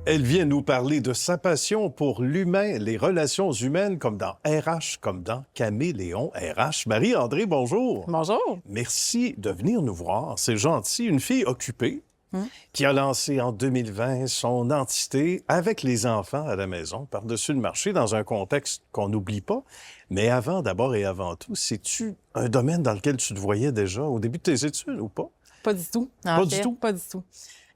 Elle vient nous parler de sa passion pour l'humain, les relations humaines, comme dans RH, comme dans Caméléon RH. Marie-André, bonjour. Bonjour. Merci de venir nous voir. C'est gentil. Une fille occupée qui a lancé en 2020 son entité avec les enfants à la maison, par-dessus le marché, dans un contexte qu'on n'oublie pas. Mais avant, d'abord et avant tout, c'est-tu un domaine dans lequel tu te voyais déjà au début de tes études ou pas? Pas du tout. Pas du tout? Pas du tout.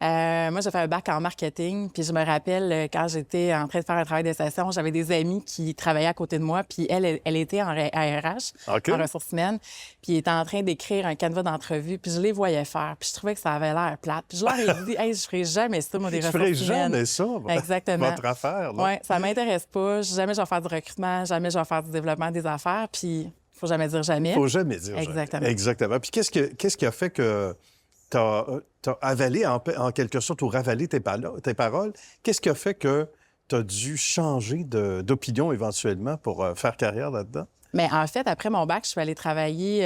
Moi, j'ai fait un bac en marketing, puis je me rappelle, quand j'étais en train de faire un travail de session, j'avais des amis qui travaillaient à côté de moi, puis elle était en RH, OK. en ressources humaines, puis elle était en train d'écrire un canevas d'entrevue, puis je les voyais faire, puis je trouvais que ça avait l'air plate. Puis je leur ai dit, « Hey, je ferai jamais ça, moi, des Je ressources ferais humaines. » jamais ça, Exactement. votre affaire. Là. Oui, ça m'intéresse pas. Jamais je vais faire du recrutement, jamais je vais faire du développement des affaires, puis il faut jamais dire jamais. Il faut jamais dire Exactement. jamais. Exactement. Puis qu'est-ce qui a fait que tu as avalé, en quelque sorte, ou ravalé tes paroles? Qu'est-ce qui a fait que tu as dû changer d'opinion éventuellement pour faire carrière là-dedans? Mais en fait, après mon bac, je suis allée travailler.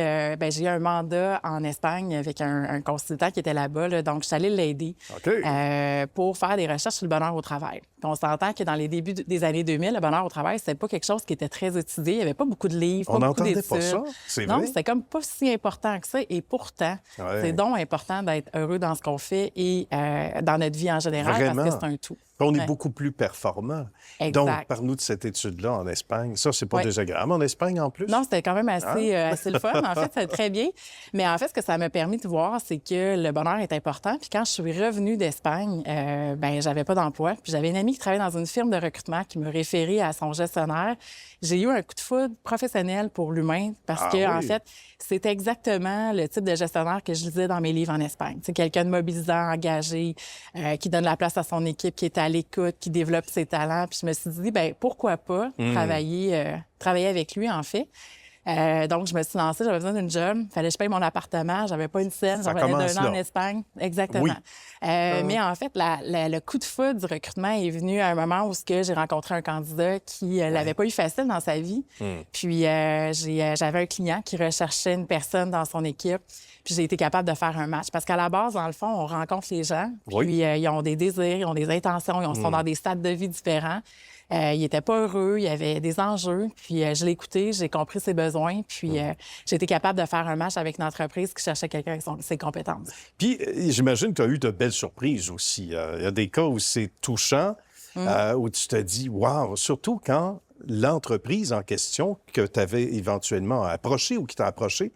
J'ai eu un mandat en Espagne avec un consultant qui était là-bas. Là, donc, je suis allée l'aider OK. pour faire des recherches sur le bonheur au travail. Puis on s'entend que dans les débuts des années 2000, le bonheur au travail, c'était pas quelque chose qui était très étudié. Il n'y avait pas beaucoup de livres, On pas beaucoup n'entendait d'études. pas ça, c'est Non, vrai? c'était comme pas si important que ça. Et pourtant, Ouais. c'est donc important d'être heureux dans ce qu'on fait et dans notre vie en général Vraiment. parce que c'est un tout. On est Ouais. beaucoup plus performant. Exact. Donc, parle-nous de cette étude-là en Espagne. Ça, c'est pas Ouais. désagréable en Espagne, en plus? Non, c'était quand même assez le fun. En fait, c'était très bien. Mais en fait, ce que ça m'a permis de voir, c'est que le bonheur est important. Puis quand je suis revenue d'Espagne, j'avais pas d'emploi. Puis j'avais une amie qui travaillait dans une firme de recrutement qui me référait à son gestionnaire. J'ai eu un coup de foudre professionnel pour l'humain parce Ah que, en oui? fait, c'était exactement le type de gestionnaire que je lisais dans mes livres en Espagne. C'est quelqu'un de mobilisant, engagé, qui donne la place à son équipe, qui est à l'écoute, qui développe ses talents. Puis je me suis dit, pourquoi pas travailler avec lui, en fait. Donc, je me suis lancée, j'avais besoin d'une job. Il fallait que je paye mon appartement, j'avais pas une scène, Ça j'en revenais commence d'un an en là. Espagne. Exactement. Oui. Mais en fait, le coup de foudre du recrutement est venu à un moment où j'ai rencontré un candidat qui l'avait pas eu facile dans sa vie. Puis, j'avais un client qui recherchait une personne dans son équipe. Puis j'ai été capable de faire un match. Parce qu'à la base, dans le fond, on rencontre les gens. Oui. Puis ils ont des désirs, ils ont des intentions, ils sont dans des stades de vie différents. Il était pas heureux, il y avait des enjeux. Puis je l'ai écouté, j'ai compris ses besoins. Puis j'ai été capable de faire un match avec une entreprise qui cherchait quelqu'un avec ses compétences. Puis, j'imagine que tu as eu de belles surprises aussi. Il y a des cas où c'est touchant, où tu te dis, wow, surtout quand l'entreprise en question que tu avais éventuellement approché ou qui t'a approché,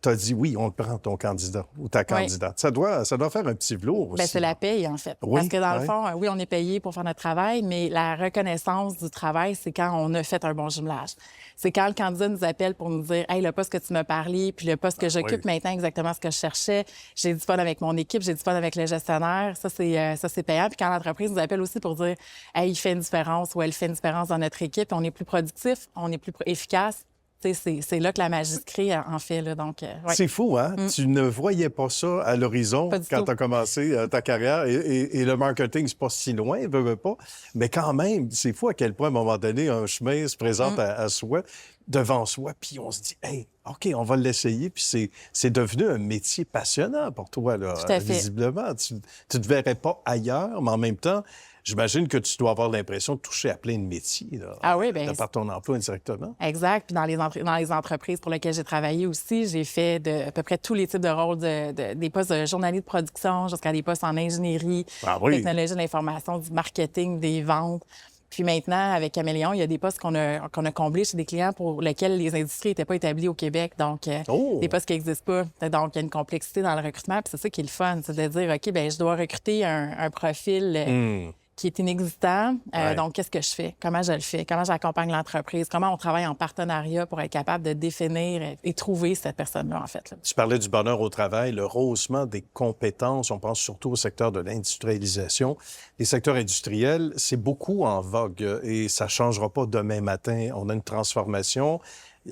t'as dit oui, on le prend, ton candidat ou ta candidate. Ça doit faire un petit velours aussi. C'est la paye, en fait. Oui, Parce que dans le oui. fond, oui, on est payé pour faire notre travail, mais la reconnaissance du travail, c'est quand on a fait un bon jumelage. C'est quand le candidat nous appelle pour nous dire « Hey, le poste que tu m'as parlé, puis le poste que j'occupe maintenant, exactement ce que je cherchais. J'ai du fun avec mon équipe, j'ai du fun avec le gestionnaire. » Ça, c'est payant. Puis quand l'entreprise nous appelle aussi pour dire « Hey, il fait une différence ou elle fait une différence dans notre équipe, on est plus productif, on est plus efficace. » C'est là que la magie se crée, en fait. Là, donc, ouais. C'est fou, hein? Tu ne voyais pas ça à l'horizon Pas du quand tout. tu as commencé ta carrière. Et le marketing, c'est pas si loin, veut pas. Mais quand même, c'est fou à quel point, à un moment donné, un chemin se présente à soi, devant soi, puis on se dit, hey, OK, on va l'essayer. Puis c'est devenu un métier passionnant pour toi, là, Tout à fait. visiblement. Tu ne te verrais pas ailleurs, mais en même temps, j'imagine que tu dois avoir l'impression de toucher à plein de métiers, là, Ah oui, bien, de par ton emploi indirectement. Exact. Puis dans les entreprises pour lesquelles j'ai travaillé aussi, j'ai fait à peu près tous les types de rôles, des postes de journalier de production jusqu'à des postes en ingénierie, Ah oui. technologie de l'information, du marketing, des ventes. Puis maintenant, avec Caméléon, il y a des postes qu'on a comblés chez des clients pour lesquels les industries n'étaient pas établies au Québec. Donc, des postes qui n'existent pas. Donc, il y a une complexité dans le recrutement. Puis c'est ça qui est le fun, c'est de dire, OK, bien, je dois recruter un profil qui est inexistant. Donc, qu'est-ce que je fais? Comment je le fais? Comment j'accompagne l'entreprise? Comment on travaille en partenariat pour être capable de définir et trouver cette personne-là, en fait. Là. Tu parlais du bonheur au travail, le rehaussement des compétences. On pense surtout au secteur de l'industrialisation. Les secteurs industriels, c'est beaucoup en vogue et ça ne changera pas demain matin. On a une transformation.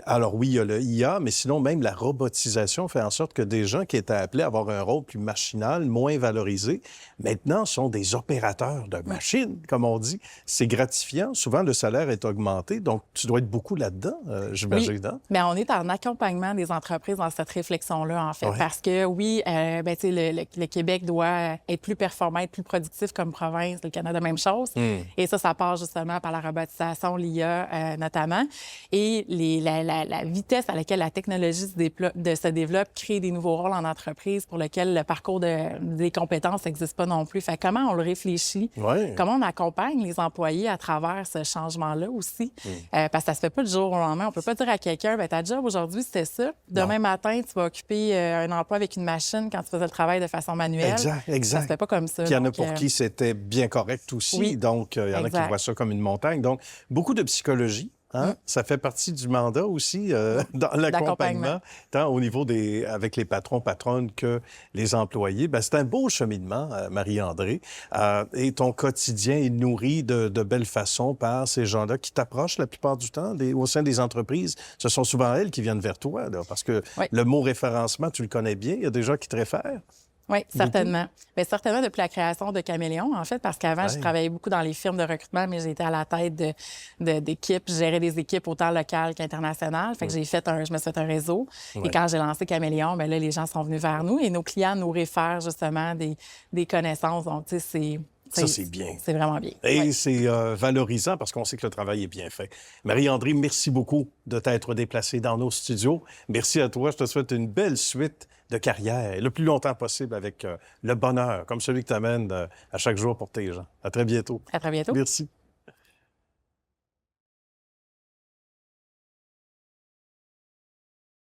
Alors oui, il y a le IA, mais sinon même la robotisation fait en sorte que des gens qui étaient appelés à avoir un rôle plus machinal, moins valorisé, maintenant sont des opérateurs de machines, comme on dit. C'est gratifiant. Souvent, le salaire est augmenté, donc tu dois être beaucoup là-dedans, j'imagine. Oui, bien, on est en accompagnement des entreprises dans cette réflexion-là, en fait, Ouais. parce que oui, ben, tu sais, le Québec doit être plus performant, être plus productif comme province, le Canada, même chose. Et ça passe justement par la robotisation, l'IA notamment. Et la vitesse à laquelle la technologie se développe crée des nouveaux rôles en entreprise pour lesquels le parcours des compétences n'existe pas non plus. Fait comment on le réfléchit? Ouais. Comment on accompagne les employés à travers ce changement-là aussi? Parce que ça se fait pas du jour au lendemain. On peut pas dire à quelqu'un, ben, ta job aujourd'hui, c'était ça. Demain matin, tu vas occuper un emploi avec une machine quand tu faisais le travail de façon manuelle. Exact, Ça exact. se fait pas comme ça. Puis il y en a Donc, pour qui c'était bien correct aussi. oui, Donc, il y en a qui exact. voient ça comme une montagne. Donc, beaucoup de psychologie. Hein? Ça fait partie du mandat aussi dans l'accompagnement, tant au niveau avec les patrons, patronnes que les employés. Bien, c'est un beau cheminement, Marie-André. Et ton quotidien est nourri de belles façons par ces gens-là qui t'approchent la plupart du temps au sein des entreprises. Ce sont souvent elles qui viennent vers toi, là, parce que le mot référencement, tu le connais bien. Il y a des gens qui te réfèrent. Oui, certainement. Bien, certainement depuis la création de Caméléon, en fait, parce qu'avant, je travaillais beaucoup dans les firmes de recrutement, mais j'étais à la tête d'équipes. Je gérais des équipes autant locales qu'internationales. Fait que je me suis fait un réseau. Et quand j'ai lancé Caméléon, bien là, les gens sont venus vers nous et nos clients nous réfèrent justement des connaissances. Donc, tu sais, Ça, c'est bien. C'est vraiment bien. Et c'est valorisant parce qu'on sait que le travail est bien fait. Marie-André, merci beaucoup de t'être déplacée dans nos studios. Merci à toi. Je te souhaite une belle suite de carrière, le plus longtemps possible avec le bonheur, comme celui que tu amènes à chaque jour pour tes gens. À très bientôt. À très bientôt. Merci.